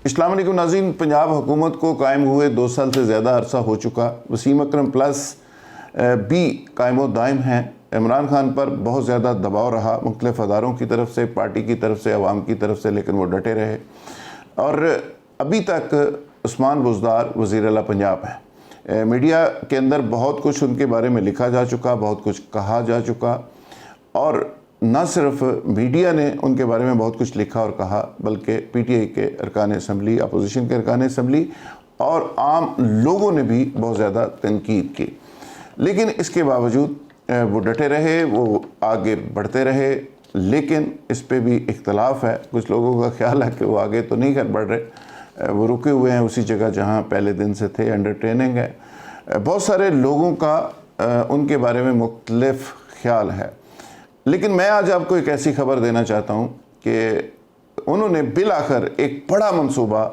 السلام علیکم ناظرین، پنجاب حکومت کو قائم ہوئے 2 سال سے زیادہ عرصہ ہو چکا۔ وسیم اکرم پلس بھی قائم و دائم ہیں۔ عمران خان پر بہت زیادہ دباؤ رہا مختلف اداروں کی طرف سے، پارٹی کی طرف سے، عوام کی طرف سے، لیکن وہ ڈٹے رہے اور ابھی تک عثمان بزدار وزیر اعلیٰ پنجاب ہیں۔ میڈیا کے اندر بہت کچھ ان کے بارے میں لکھا جا چکا، بہت کچھ کہا جا چکا، اور نہ صرف میڈیا نے ان کے بارے میں بہت کچھ لکھا اور کہا، بلکہ پی ٹی آئی کے ارکان اسمبلی، اپوزیشن کے ارکان اسمبلی اور عام لوگوں نے بھی بہت زیادہ تنقید کی۔ لیکن اس کے باوجود وہ ڈٹے رہے، وہ آگے بڑھتے رہے، لیکن اس پہ بھی اختلاف ہے۔ کچھ لوگوں کا خیال ہے کہ وہ آگے تو نہیں بڑھ رہے، وہ رکے ہوئے ہیں اسی جگہ جہاں پہلے دن سے تھے، انڈر ٹریننگ ہے۔ بہت سارے لوگوں کا ان کے بارے میں مختلف خیال ہے، لیکن میں آج آپ کو ایک ایسی خبر دینا چاہتا ہوں کہ انہوں نے بالآخر ایک بڑا منصوبہ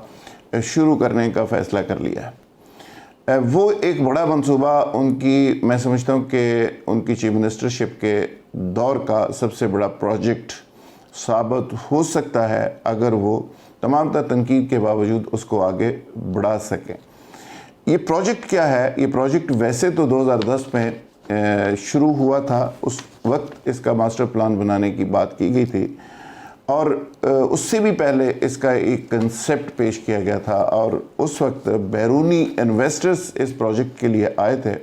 شروع کرنے کا فیصلہ کر لیا ہے۔ وہ ایک بڑا منصوبہ ان کی، میں سمجھتا ہوں کہ ان کی چیف منسٹرشپ کے دور کا سب سے بڑا پروجیکٹ ثابت ہو سکتا ہے اگر وہ تمام تر تنقید کے باوجود اس کو آگے بڑھا سکیں۔ یہ پروجیکٹ کیا ہے؟ یہ پروجیکٹ ویسے تو 2010 میں شروع ہوا تھا، اس وقت اس کا ماسٹر پلان بنانے کی بات کی گئی تھی، اور اس سے بھی پہلے اس کا ایک کنسیپٹ پیش کیا گیا تھا، اور اس وقت بیرونی انویسٹرز اس پروجیکٹ کے لیے آئے تھے،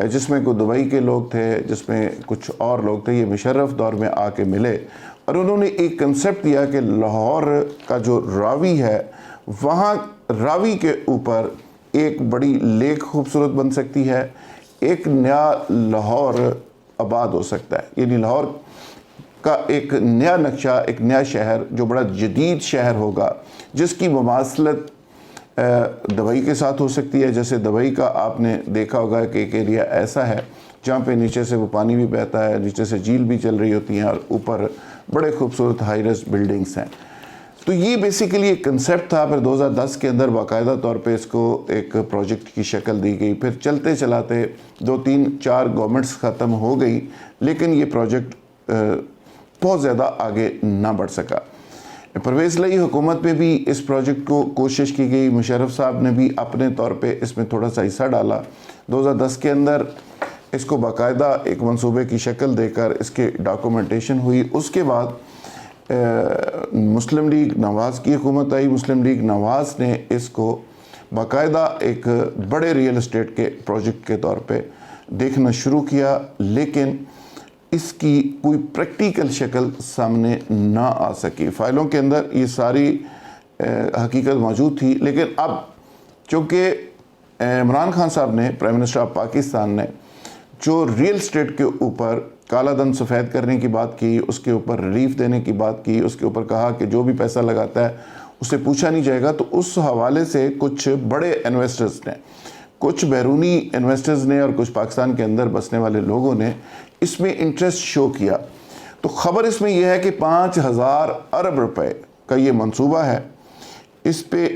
جس میں کوئی دبئی کے لوگ تھے، جس میں کچھ اور لوگ تھے۔ یہ مشرف دور میں آ کے ملے اور انہوں نے ایک کنسیپٹ دیا کہ لاہور کا جو راوی ہے، وہاں راوی کے اوپر ایک بڑی لیک خوبصورت بن سکتی ہے، ایک نیا لاہور آباد ہو سکتا ہے، یعنی لاہور کا ایک نیا نقشہ، ایک نیا شہر جو بڑا جدید شہر ہوگا، جس کی مماثلت دبئی کے ساتھ ہو سکتی ہے۔ جیسے دبئی کا آپ نے دیکھا ہوگا کہ ایک ایریا ایسا ہے جہاں پہ نیچے سے وہ پانی بھی بہتا ہے، نیچے سے جھیل بھی چل رہی ہوتی ہیں، اور اوپر بڑے خوبصورت ہائی رائز بلڈنگز ہیں۔ تو یہ بیسیکلی ایک کنسیپٹ تھا۔ پھر 2010 کے اندر باقاعدہ طور پہ اس کو ایک پروجیکٹ کی شکل دی گئی، پھر چلتے چلاتے 2 3 4 گورنمنٹس ختم ہو گئی، لیکن یہ پروجیکٹ بہت زیادہ آگے نہ بڑھ سکا۔ پرویز لائی حکومت میں بھی اس پروجیکٹ کو کوشش کی گئی، مشرف صاحب نے بھی اپنے طور پہ اس میں تھوڑا سا حصہ ڈالا۔ 2010 کے اندر اس کو باقاعدہ ایک منصوبے کی شکل دے کر اس کے ڈاکومنٹیشن ہوئی۔ اس کے بعد مسلم لیگ نواز کی حکومت آئی۔ مسلم لیگ نواز نے اس کو باقاعدہ ایک بڑے ریئل اسٹیٹ کے پروجیکٹ کے طور پہ دیکھنا شروع کیا، لیکن اس کی کوئی پریکٹیکل شکل سامنے نہ آ سکی۔ فائلوں کے اندر یہ ساری حقیقت موجود تھی، لیکن اب چونکہ عمران خان صاحب نے، پرائم منسٹر آف پاکستان نے، جو ریئل اسٹیٹ کے اوپر کالا دھن سفید کرنے کی بات کی، اس کے اوپر ریلیف دینے کی بات کی، اس کے اوپر کہا کہ جو بھی پیسہ لگاتا ہے اسے پوچھا نہیں جائے گا، تو اس حوالے سے کچھ بڑے انویسٹرز نے، کچھ بیرونی انویسٹرز نے اور کچھ پاکستان کے اندر بسنے والے لوگوں نے اس میں انٹرسٹ شو کیا۔ تو خبر اس میں یہ ہے کہ 5000 ارب روپے کا یہ منصوبہ ہے۔ اس پہ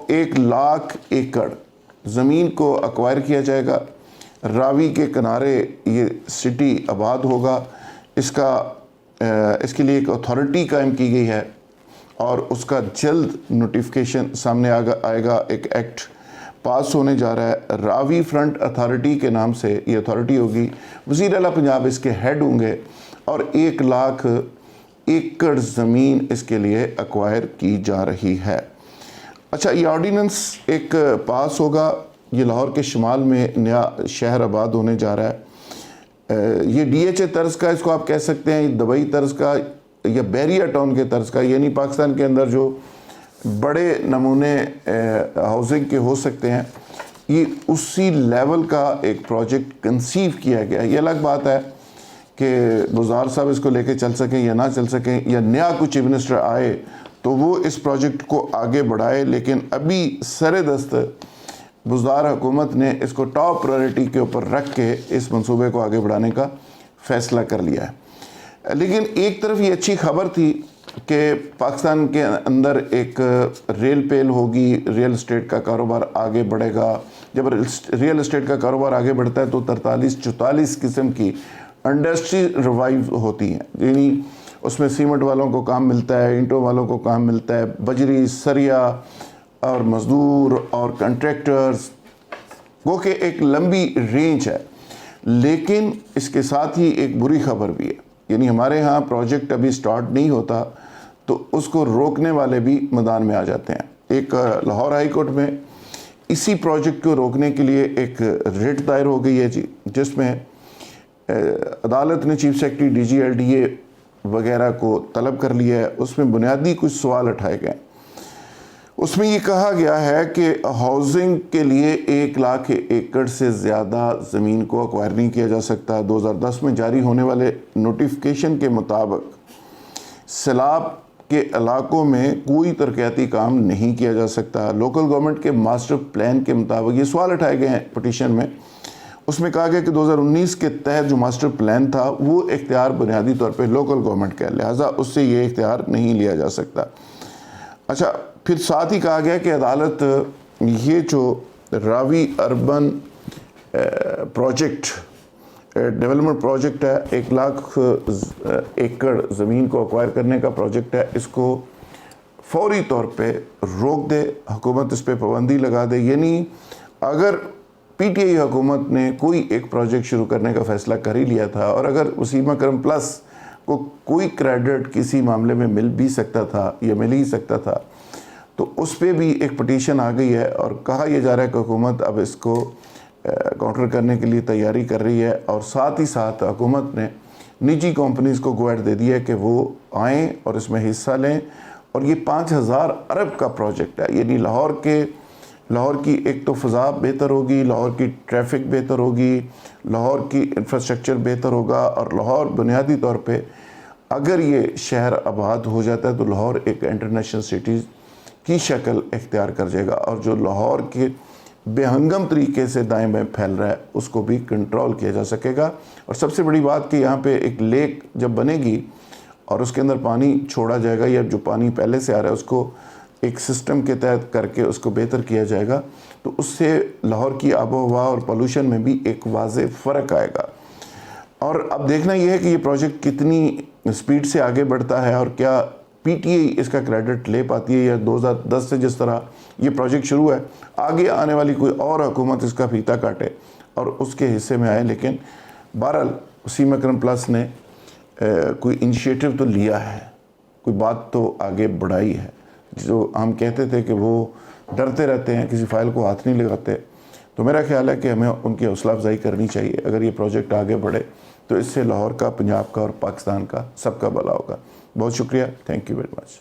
1 لاکھ ایکڑ زمین کو ایکوائر کیا جائے گا۔ راوی کے کنارے یہ سٹی آباد ہوگا۔ اس کے لیے ایک اتھارٹی قائم کی گئی ہے، اور اس کا جلد نوٹیفیکیشن سامنے آئے گا۔ ایک ایکٹ پاس ہونے جا رہا ہے، راوی فرنٹ اتھارٹی کے نام سے یہ اتھارٹی ہوگی۔ وزیر اعلیٰ پنجاب اس کے ہیڈ ہوں گے، اور 1 لاکھ ایکڑ زمین اس کے لیے ایکوائر کی جا رہی ہے۔ اچھا، یہ آرڈیننس ایک پاس ہوگا۔ یہ لاہور کے شمال میں نیا شہر آباد ہونے جا رہا ہے۔ یہ ڈی ایچ اے طرز کا، اس کو آپ کہہ سکتے ہیں، دبئی طرز کا یا بیریا ٹاؤن کے طرز کا، یعنی پاکستان کے اندر جو بڑے نمونے ہاؤسنگ کے ہو سکتے ہیں، یہ اسی لیول کا ایک پروجیکٹ کنسیو کیا گیا ہے۔ یہ الگ بات ہے کہ بزدار صاحب اس کو لے کے چل سکیں یا نہ چل سکیں، یا نیا کوئی چیف منسٹر آئے تو وہ اس پروجیکٹ کو آگے بڑھائے، لیکن ابھی سر دست بزدار حکومت نے اس کو ٹاپ پرائرٹی کے اوپر رکھ کے اس منصوبے کو آگے بڑھانے کا فیصلہ کر لیا ہے۔ لیکن ایک طرف یہ اچھی خبر تھی کہ پاکستان کے اندر ایک ریل پیل ہوگی، ریئل اسٹیٹ کا کاروبار آگے بڑھے گا۔ جب ریئل اسٹیٹ کا کاروبار آگے بڑھتا ہے تو 43-44 قسم کی انڈسٹری ریوائیو ہوتی ہیں، یعنی اس میں سیمنٹ والوں کو کام ملتا ہے، اینٹوں والوں کو کام ملتا ہے، بجری، سریا اور مزدور اور کنٹریکٹرز، وہ کہ ایک لمبی رینج ہے۔ لیکن اس کے ساتھ ہی ایک بری خبر بھی ہے، یعنی ہمارے ہاں پروجیکٹ ابھی سٹارٹ نہیں ہوتا تو اس کو روکنے والے بھی میدان میں آ جاتے ہیں۔ ایک لاہور ہائی کورٹ میں اسی پروجیکٹ کو روکنے کے لیے ایک ریٹ دائر ہو گئی ہے جی، جس میں عدالت نے chief secretary D G L D A وغیرہ کو طلب کر لیا ہے۔ اس میں بنیادی کچھ سوال اٹھائے گئے۔ اس میں یہ کہا گیا ہے کہ ہاؤسنگ کے لیے 1,00,000 ایکڑ سے زیادہ زمین کو ایکوائر نہیں کیا جا سکتا۔ 2010 میں جاری ہونے والے نوٹیفیکیشن کے مطابق سیلاب کے علاقوں میں کوئی ترقیاتی کام نہیں کیا جا سکتا۔ لوکل گورنمنٹ کے ماسٹر پلان کے مطابق یہ سوال اٹھائے گئے ہیں پٹیشن میں۔ اس میں کہا گیا کہ 2019 کے تحت جو ماسٹر پلان تھا وہ اختیار بنیادی طور پہ لوکل گورنمنٹ کا ہے، لہٰذا اس سے یہ اختیار نہیں لیا جا سکتا۔ اچھا، پھر ساتھ ہی کہا گیا کہ عدالت یہ جو راوی اربن پروجیکٹ ڈیولپمنٹ پروجیکٹ ہے، 1,00,000 ایکڑ زمین کو ایکوائر کرنے کا پروجیکٹ ہے، اس کو فوری طور پہ روک دے، حکومت اس پہ پابندی لگا دے۔ یعنی اگر پی ٹی آئی حکومت نے کوئی ایک پروجیکٹ شروع کرنے کا فیصلہ کر ہی لیا تھا، اور اگر وسیم اکرم پلس کو کوئی کریڈٹ کسی معاملے میں مل بھی سکتا تھا یا مل ہی سکتا تھا، تو اس پہ بھی ایک پٹیشن آ گئی ہے اور کہا یہ جا رہا ہے کہ حکومت اب اس کو کاؤنٹر کرنے کے لیے تیاری کر رہی ہے، اور ساتھ ہی ساتھ حکومت نے نجی کمپنیز کو گویٹ دے دی ہے کہ وہ آئیں اور اس میں حصہ لیں۔ اور یہ 5,000 ارب کا پروجیکٹ ہے، یعنی لاہور کی ایک تو فضا بہتر ہوگی، لاہور کی ٹریفک بہتر ہوگی، لاہور کی انفراسٹرکچر بہتر ہوگا، اور لاہور بنیادی طور پہ اگر یہ شہر آباد ہو جاتا ہے تو لاہور ایک انٹرنیشنل سٹی کی شکل اختیار کر جائے گا، اور جو لاہور کے بے ہنگم طریقے سے دائیں بائیں پھیل رہا ہے اس کو بھی کنٹرول کیا جا سکے گا۔ اور سب سے بڑی بات کہ یہاں پہ ایک لیک جب بنے گی اور اس کے اندر پانی چھوڑا جائے گا، یا جو پانی پہلے سے آ رہا ہے اس کو ایک سسٹم کے تحت کر کے اس کو بہتر کیا جائے گا، تو اس سے لاہور کی آب و ہوا اور پولوشن میں بھی ایک واضح فرق آئے گا۔ اور اب دیکھنا یہ ہے کہ یہ پروجیکٹ کتنی سپیڈ سے آگے بڑھتا ہے، اور کیا پی ٹی آئی اس کا کریڈٹ لے پاتی ہے، یا 2010 سے جس طرح یہ پروجیکٹ شروع ہے آگے آنے والی کوئی اور حکومت اس کا پھیتا کاٹے اور اس کے حصے میں آئے۔ لیکن بہرحال وسیم اکرم پلس نے کوئی انیشیٹو تو لیا ہے، کوئی بات تو آگے بڑھائی ہے۔ جو ہم کہتے تھے کہ وہ ڈرتے رہتے ہیں، کسی فائل کو ہاتھ نہیں لگاتے، تو میرا خیال ہے کہ ہمیں ان کی حوصلہ افزائی کرنی چاہیے۔ اگر یہ پروجیکٹ آگے بڑھے تو اس سے لاہور کا، پنجاب کا اور پاکستان کا سب کا بھلا ہوگا۔ بہت شکریہ، تھینک یو ویری مچ۔